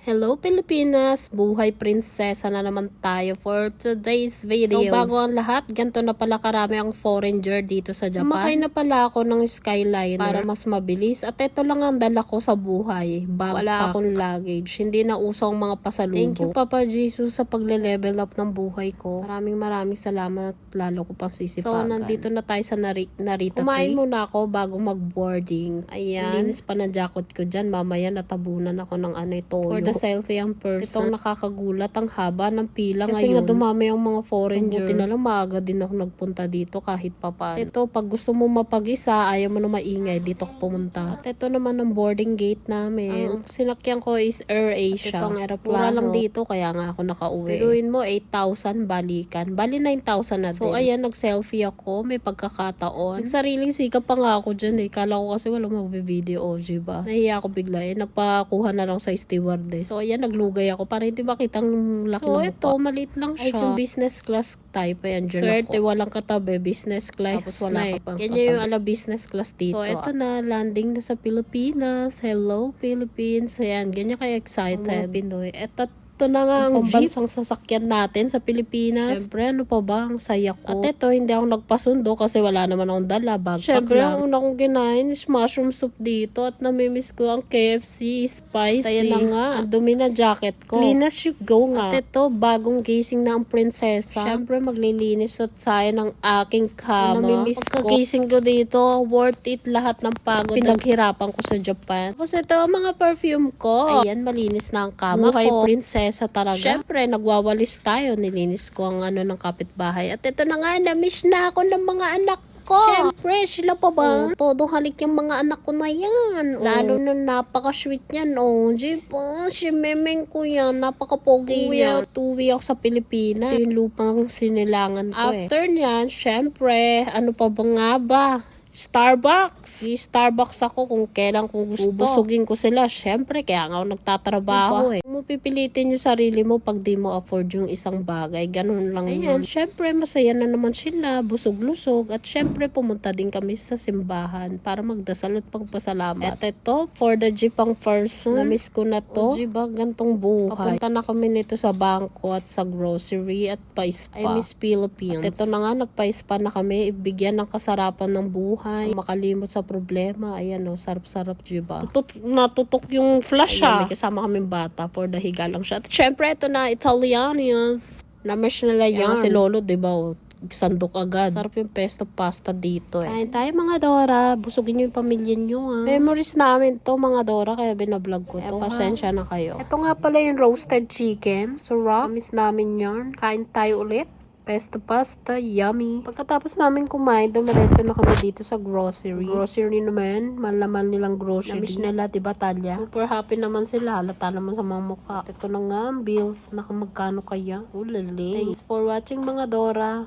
Hello Pilipinas! Buhay prinsesa na naman tayo for today's video. So bago ang lahat, ganito na pala karami ang foreigner dito sa Japan. Sumakay na pala ako ng Skyliner para mas mabilis at ito lang ang dala ko sa buhay. Wala akong luggage, hindi na uso ang mga pasalubong. Thank you Papa Jesus sa pagle-level up ng buhay ko. Maraming salamat, lalo ko pang sisipagan. So nandito na tayo sa Narita Kumain Tree. Muna ako bago mag-boarding. Ayan, linis pa na jacket ko dyan. Mamaya natabunan ako ng toyo. For the selfie ang person. Itong nakakagulat ang haba ng pila kasi ngayon. Kasi nga dumami ang mga foreigner. So, buti na lang maaga din ako nagpunta dito kahit papaano. Ito, pag gusto mo mapag-isa, ayaw mo na maingay, dito ako pumunta. At ito naman ang boarding gate namin. Ang sinakyan ko is AirAsia. At itong aeroplano. Mura lang dito, kaya nga ako nakauwi. Piruin mo, 8,000 balikan. Bali 9,000 na din. So, ayan, nag-selfie ako. May pagkakataon. Nagsariling sikap pa nga ako dyan eh. Kala ko kasi wala mag-video OG ba. Nahiya ako bigla eh. Nagpakuha na lang sa stewardess. So, ayan, naglugay ako para hindi makita ang laki ng mukha. So, ito, maliit lang siya. Ay, yung business class type. Ayan, dyan swerte, ako. Walang katabi. Business class. Tapos wala ka pang katabi. Yung ala business class dito. So, ito na, landing na sa Pilipinas. Hello, Philippines. Ayan, ganyan kayo excited. Mga Pinoy. Ito na nga ang pambansang sasakyan natin sa Pilipinas. Siyempre, ano pa ba? Ang saya ko. At ito, hindi ako nagpasundo kasi wala naman akong dala. Backpack siyempre, lang. Ang una kong kinain is mushroom soup dito at namimiss ko ang KFC, spicy. Kaya na nga, ang dumi na jacket ko. Clean as you go nga. At ito, bagong gising na ang prinsesa. Siyempre, maglilinis at saya ng aking kama. Namimiss ko. Pagkagising ko dito, worth it lahat ng pagod. Pinaghirapan ko sa Japan. Tapos ito, ang mga perfume ko. Ayan, malinis na ang kama ko. Prinsesa talaga. Siyempre, nagwawalis tayo. Nilinis ko ang ng kapitbahay. At ito na nga, na-miss na ako ng mga anak ko. Siyempre, sila pa ba? Todo halik yung mga anak ko na yan. Lalo na napaka-sweet yan. Diba? Si Memeng ko yan. Napaka-pogi yan. Tuwi ako sa Pilipinas. Ito yung lupang sinilangan ko After nyan, siyempre, ano pa ba nga ba? Starbucks. Starbucks ako kung kailan kung gusto. Ubusugin ko sila. Siyempre, kaya nga ako nagtatrabaho Kung mapipilitin yung sarili mo pag di mo afford yung isang bagay, ganun lang yun. Siyempre, masaya na naman sila. Busog-lusog. At siyempre, pumunta din kami sa simbahan para magdasal at pagpasalamat. At ito, for the jeepang person. Namiss ko na to. Diba, gantong buhay. Papunta na kami nito sa bangko at sa grocery at pa-spa. I miss Philippines. At ito na nga, nagpa-spa na kami. Ibigyan ng kasarapan ng buhay. Makalimot sa problema. Ayan sarap-sarap, diba? Natutok yung flash May kasama kaming bata for the higa lang siya. At syempre, ito na, Italianos. Na-mesh nila yan. Si Lolo, diba? Sandok agad. Sarap yung pesto pasta dito Kain tayo mga Dora. Busugin nyo yung pamilya nyo Memories namin to mga Dora, kaya binablog ko to. Pasensya na kayo. Ito nga pala yung roasted chicken. Sarap. Miss namin yarn. Kain tayo ulit. Pesto pasta, yummy. Pagkatapos namin kumain, dumiretso na kami dito sa grocery. Grocery naman, malaman nilang grocery. Namiss nila, diba Talia? Super happy naman sila, halata naman sa mga mukha. Ito na nga, bills, nakamagkano kaya? Ulali. Thanks for watching mga Dora.